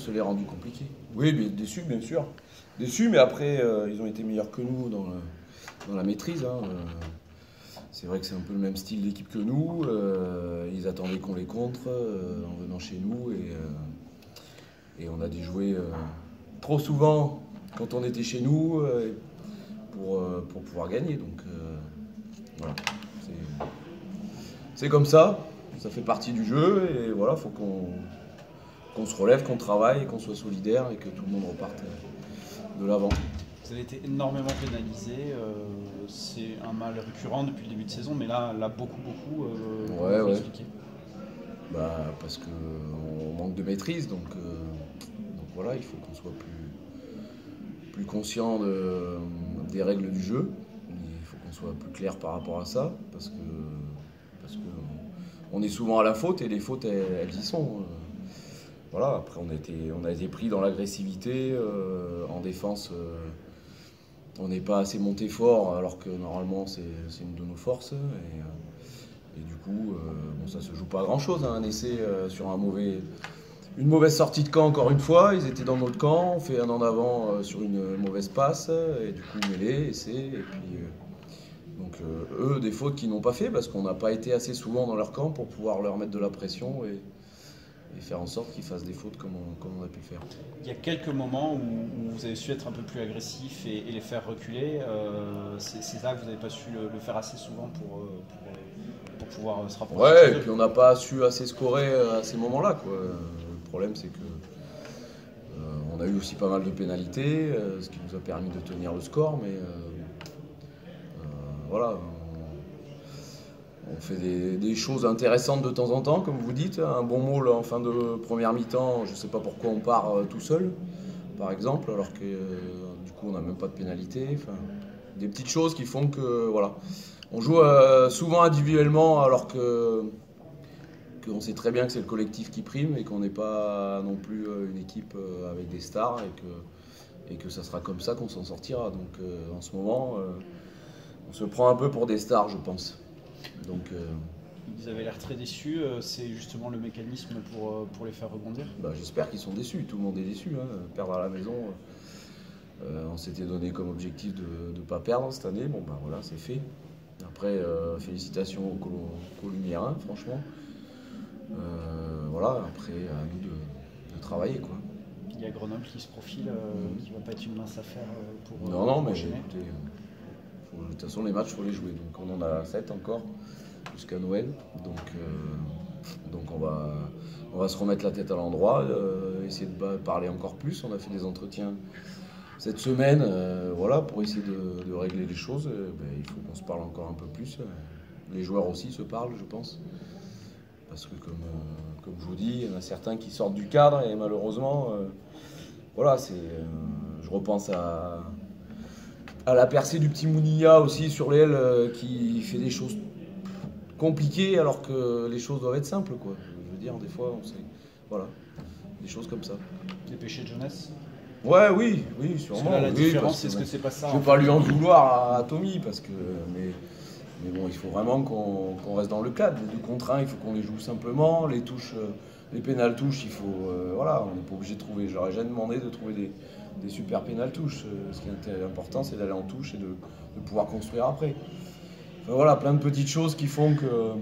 se l'est rendu compliqué. Oui, mais déçu, bien sûr. Déçu, mais après, ils ont été meilleurs que nous dans la maîtrise, hein. C'est vrai que c'est un peu le même style d'équipe que nous. Ils attendaient qu'on les contre en venant chez nous et on a dû jouer trop souvent quand on était chez nous pour pouvoir gagner. Donc voilà, c'est comme ça fait partie du jeu et voilà, il faut qu'on se relève, qu'on travaille, qu'on soit solidaire et que tout le monde reparte de l'avant. Vous avez été énormément pénalisé, c'est un mal récurrent depuis le début de saison, mais là beaucoup. Ouais, faut ouais. expliquer. Parce qu'on manque de maîtrise, donc voilà, il faut qu'on soit plus conscient des règles du jeu. Il faut qu'on soit plus clair par rapport à ça, parce que on est souvent à la faute et les fautes elles y sont. Voilà, après on a été pris dans l'agressivité, en défense. On n'est pas assez monté fort alors que normalement c'est une de nos forces. Et du coup, bon, ça se joue pas à grand chose, hein, un essai sur une mauvaise sortie de camp encore une fois. Ils étaient dans notre camp, on fait un en avant sur une mauvaise passe et du coup mêlée, essai. Et puis, donc eux, des fautes qu'ils n'ont pas fait parce qu'on n'a pas été assez souvent dans leur camp pour pouvoir leur mettre de la pression et faire en sorte qu'ils fassent des fautes comme on a pu le faire. Il y a quelques moments où vous avez su être un peu plus agressif et les faire reculer. C'est là que vous n'avez pas su le faire assez souvent pour pouvoir se rapprocher Ouais, de et chez eux. puis on n'a pas su assez scorer à ces moments-là, quoi. Le problème, c'est que on a eu aussi pas mal de pénalités, ce qui nous a permis de tenir le score, mais voilà, on fait des choses intéressantes de temps en temps, comme vous dites. Un bon mot là, en fin de première mi-temps, je ne sais pas pourquoi on part tout seul, par exemple, alors que du coup on n'a même pas de pénalité. Enfin, des petites choses qui font que voilà, on joue souvent individuellement alors qu'on sait très bien que c'est le collectif qui prime et qu'on n'est pas non plus une équipe avec des stars et que ça sera comme ça qu'on s'en sortira. Donc en ce moment, on se prend un peu pour des stars, je pense. Donc Ils avaient l'air très déçus. C'est justement le mécanisme pour les faire rebondir. j'espère qu'ils sont déçus. Tout le monde est déçu, hein. Perdre à la maison, on s'était donné comme objectif de ne pas perdre cette année. Bon, voilà, c'est fait. Après, félicitations aux Columiérins, franchement. Voilà, après, à nous de travailler, quoi. Il y a Grenoble qui se profile, qui va pas être une mince affaire Non, pour mais enchaîner. écoutez, de toute façon, les matchs, il faut les jouer. Donc, on en a 7 encore, jusqu'à Noël. Donc on va se remettre la tête à l'endroit, essayer de parler encore plus. On a fait des entretiens cette semaine, voilà, pour essayer de régler les choses. Il faut qu'on se parle encore un peu plus. Les joueurs aussi se parlent, je pense. Parce que comme je vous dis, il y en a certains qui sortent du cadre et malheureusement, voilà, je repense à la percée du petit Mouniya aussi sur l'aile qui fait des choses compliquées alors que les choses doivent être simples, quoi. Je veux dire, des fois, on sait, voilà, des choses comme ça. Des péchés de jeunesse. Ouais, oui, Parce sûrement. que là, la Oui, différence, parce c'est ce que c'est pas ça. je ne En vais pas fait. lui en vouloir à Tommy, mais bon, il faut vraiment qu'on reste dans le cadre. Les 2 contre 1, il faut qu'on les joue simplement. Les touches, les pénales touches, il faut, voilà, on n'est pas obligé de trouver. J'aurais jamais demandé de trouver des super pénales touches. Ce qui est important, c'est d'aller en touche et de pouvoir construire après. Enfin, voilà, plein de petites choses qui font qu'on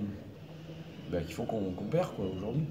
perd, quoi, aujourd'hui.